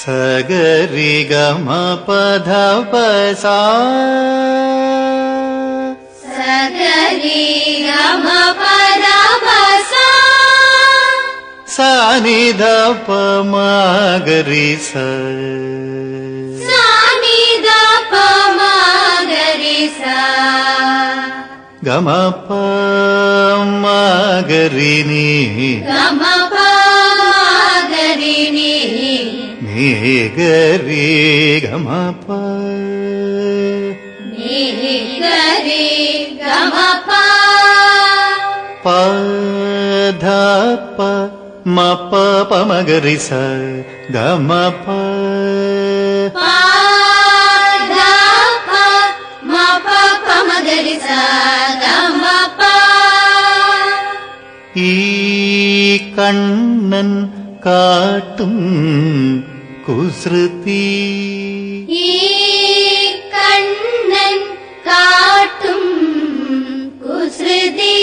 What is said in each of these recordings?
സഗരി ഗമ പധ പസാ സഗരി ഗമ പധ പസാ സാനി ധ പ മഗരി സ സാനി ധ പ മഗരി സ ഗമ പ മഗരി നി ഗമ പ മഗരി നി നി ഗരി ഗമ പ നി ഗരി ഗമ പ പ ധ പ മ പ പ മഗരി സ ഗമ പ പ ധ പ മ പ പ മഗരി സ ഗമ പ ഈ കണ്ണൻ കാട്ടും കുസൃതി ഈ കണ്ണൻ കാട്ടും കുസൃതി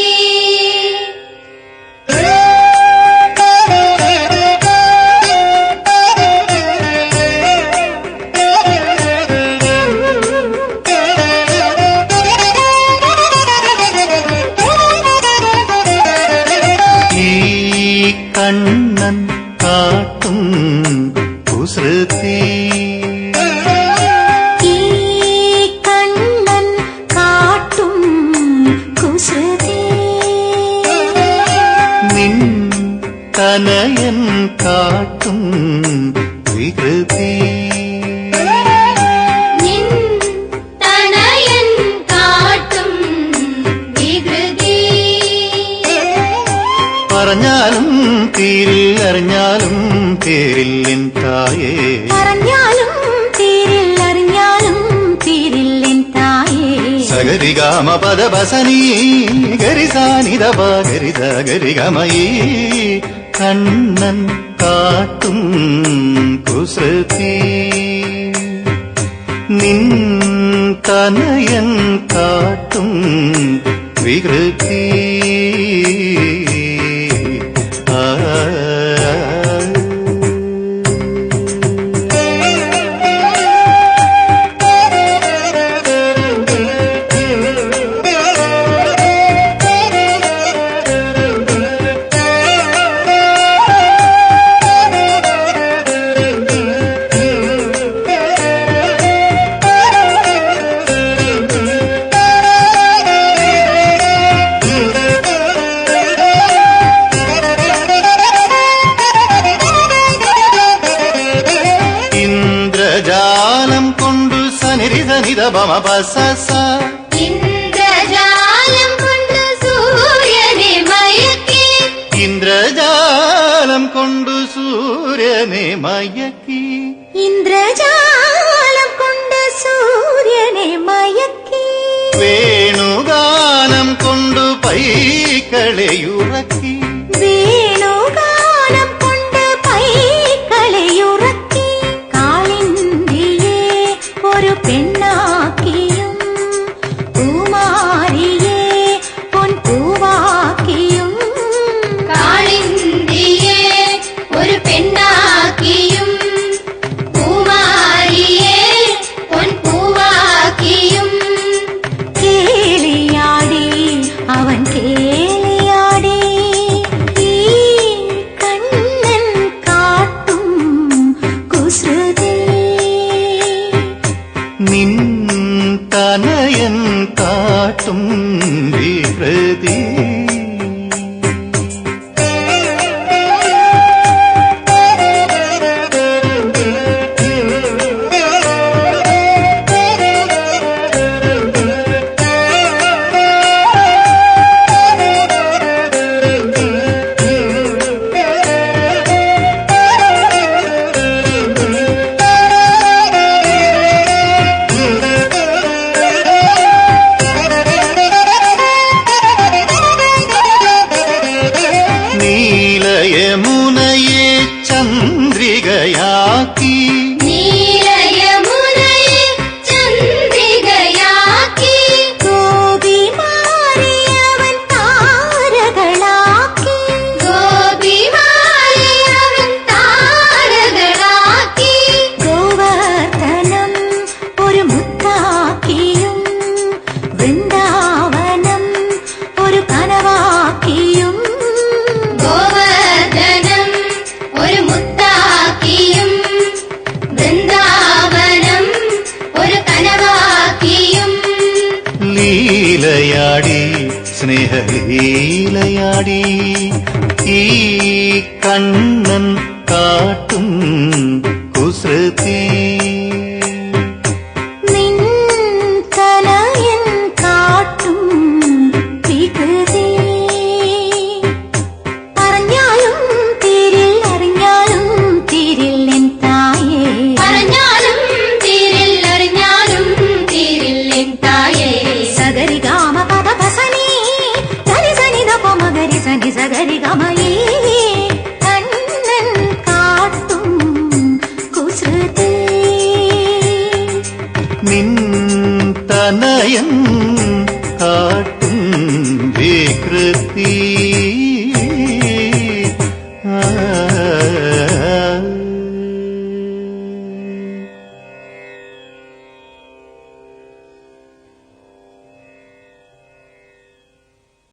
കണ്ണൻ കാട്ടും കുസൃതി ഈ കണ്ണൻ കാട്ടും കുസൃതി നിൻ തനയൻ കാട്ടും വികൃതി നിൻ തനയൻ കാട്ടും വികൃതി പറഞ്ഞാലും തീരിൽ അറിഞ്ഞാലും പേരിൽ എൻ തായേ പറഞ്ഞാലും തീരിൽ അറിഞ്ഞാലും തീരിൽ എൻ തായേ സഗരി ഗമ പദ ബസനി ഗരി സാനി ദ പ ഗരി ദ ഗരി ഗമയി കണ്ണൻ കാട്ടും കുസൃതി നിൻ തനയൻ കാട്ടും വികൃതി ഇന്ദ്രജാലം കൊണ്ടു സനിരിത നിത ബമ പസ സ ഇന്ദ്രജാലം കൊണ്ട് സൂര്യനെ മയക്കി ഇന്ദ്രജാലം കൊണ്ടു സൂര്യനെ മയക്കി ഇന്ദ്രജാലം കൊണ്ട് സൂര്യനെ മയക്കി വേണുഗാനം കൊണ്ടു പൈക്കളെയുറക്കി വേണുഗാനം കൊണ്ട് പൈക്കളെയുറക്കി കാളിന്തിയെ ഒരു പെണ്ണാക്കിയും പൂമാരിയെ പൊൻപൂവാക്കിയും കാളിന്തിയെ ഒരു പെണ്ണാക്കിയും പൂമാരിയെ പൊൻപൂവാക്കിയും കേളിയാടി അവൻ കേളിയാടി ഈ കണ്ണൻ കാട്ടും കുസൃതി നിൻ തനയൻ കാട്ടും വികൃതി സ്നേഹലീലയാടി ഈ കണ്ണൻ കാട്ടും കുസൃതി നിൻ തനയൻ കാട്ടും വികൃതി പറഞ്ഞാലും തീരിൽ അറിഞ്ഞാലും തീരിൽ എൻ തായേ പറഞ്ഞാലും തീരിൽ അറിഞ്ഞാലും തീരിൽ എൻ തായേ സഗരി ഗാമ പദ പസനി സനി സനി ദ പ മഗരി സനി സഗരി ഗമയേ കണ്ണൻ കാട്ടും കുസൃതി നിൻ തനയൻ കാട്ടും വികൃതി